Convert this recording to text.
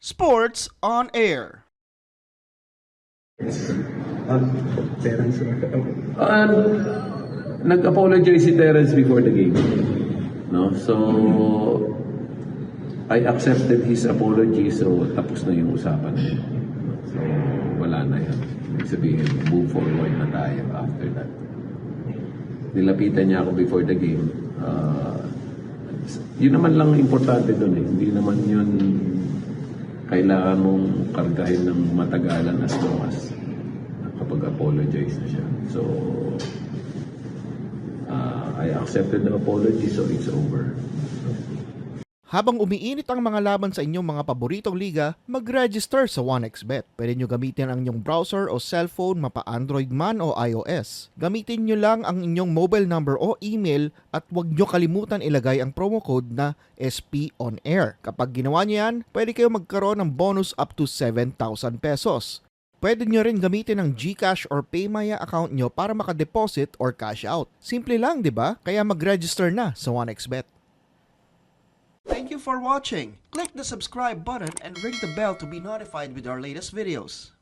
Sports on Air. Terence, Nag-apologize si Terence before the game. No? So, I accepted his apology, so tapos na yung usapan. So, wala na yan. Ibig sabihin, move forward na tayo after that. Nilapitan niya ako before the game. Yun naman lang importante doon eh. Hindi naman yun kailangan mong kargahin ng matagalan as long as kapag apologize na siya. So, I accepted the apology, so it's over. Habang umiinit ang mga laban sa inyong mga paboritong liga, mag-register sa 1xBet. Pwede nyo gamitin ang inyong browser o cellphone, mapa Android man o iOS. Gamitin nyo lang ang inyong mobile number o email at huwag nyo kalimutan ilagay ang promo code na SPONAIR. Kapag ginawa nyo yan, pwede kayo magkaroon ng bonus up to 7,000 pesos. Pwede nyo rin gamitin ang GCash or PayMaya account nyo para makadeposit or cash out. Simple lang, di ba? Kaya mag-register na sa 1xBet. Thank you for watching. Click the subscribe button and ring the bell to be notified with our latest videos.